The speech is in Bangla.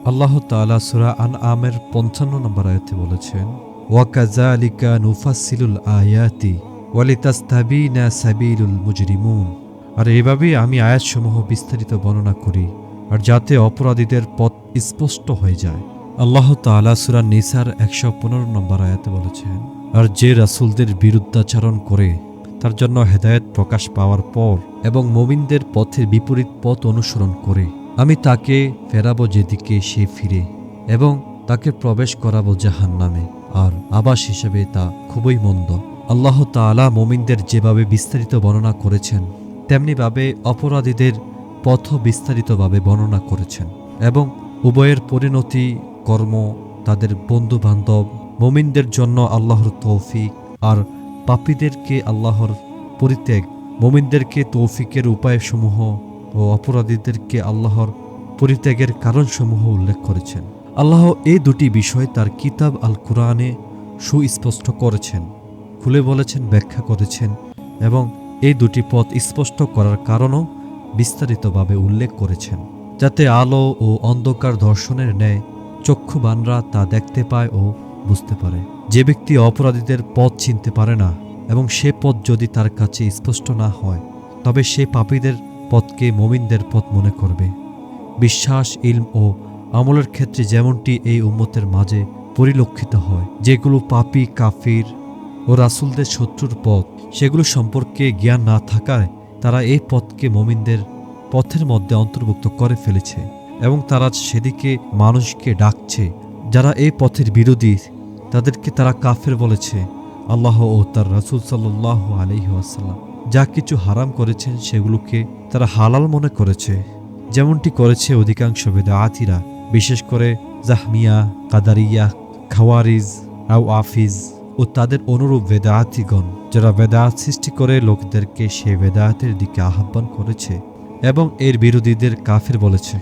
আল্লাহ তাআলা সূরা আনআমের ৫৫ নম্বর আয়াতে বলেছেন, ওয়াকাযালিকা নুফাসসিলুল আয়াতি ওয়ালিতাস্তাবিনা সাবিলুল মুজরিমুন। আর এভাবেই আমি আয়াতসমূহ বিস্তারিত বর্ণনা করি, আর যাতে অপরাধীদের পথ স্পষ্ট হয়ে যায়। আল্লাহ তাআলা সূরা নিসার ১১৫ নম্বর আয়াতে বলেছেন, আর যে রাসূলদের বিরুদ্ধাচরণ করে তার জন্য হেদায়েত প্রকাশ পাওয়ার পর এবং মুমিনদের পথের বিপরীত পথ অনুসরণ করে আমি তাকে ফেরাবো যেদিকে সে ফিরে, এবং তাকে প্রবেশ করাবো জাহান্নামে, আর আবাস হিসেবে তা খুবই মন্দ। আল্লাহ তাআলা মুমিনদের যেভাবে বিস্তারিত বর্ণনা করেছেন, তেমনিভাবে অপরাধীদের পথ বিস্তারিতভাবে বর্ণনা করেছেন, এবং উভয়ের পরিণতি কর্ম, তাদের বন্ধু বান্ধব, মুমিনদের জন্য আল্লাহর তৌফিক আর পাপীদেরকে আল্লাহর পরিত্যাগ, মুমিনদেরকে তৌফিকের উপায়সমূহ ও অপরাধীদেরকে আল্লাহর পরিত্যাগের কারণসমূহ উল্লেখ করেছেন। আল্লাহ এই দুটি বিষয় তার কিতাব আল কুরআনে সুস্পষ্ট করেছেন, খুলে বলেছেন, ব্যাখ্যা করেছেন, এবং এই দুটি পথ স্পষ্ট করার কারণও বিস্তারিতভাবে উল্লেখ করেছেন, যাতে আলো ও অন্ধকার দর্শনের ন্যায় চক্ষুবানরা তা দেখতে পায় ও বুঝতে পারে। যে ব্যক্তি অপরাধীদের পথ চিনতে পারে না এবং সে পথ যদি তার কাছে স্পষ্ট না হয়, তবে সে পাপীদের পথকে মুমিনদের পথ মনে করবে। বিশ্বাস, ইলম ও আমলের ক্ষেত্রে যেমনটি এই উম্মতের মাঝে পরিলক্ষিত হয়, যেগুলো পাপী, কাফির ও রাসূলদের শত্রুর পথ, সেগুলো সম্পর্কে জ্ঞান না থাকায় তারা এই পথকে মুমিনদের পথের মধ্যে অন্তর্ভুক্ত করে ফেলেছে, এবং তারা সেদিকে মানুষকে ডাকছে। যারা এই পথের বিরোধী, তাদেরকে তারা কাফের বলেছে। আল্লাহ ও তার রাসূল সাল্লাল্লাহু আলাইহি ওয়াসাল্লাম যা কিছু হারাম করেছেন সেগুলোকে তারা হালাল মনে করেছে, যেমনটি করেছে অধিকাংশ বেদাআতীরা, বিশেষ করে জাহমিয়া, কাদারিয়া, খাওয়ারিজ, আফিজ ও তাদের অনুরূপ বেদাআতীগণ, যারা বেদাত সৃষ্টি করে লোকদেরকে সে বেদাতের দিকে আহ্বান করেছে এবং এর বিরোধীদের কাফের বলেছে।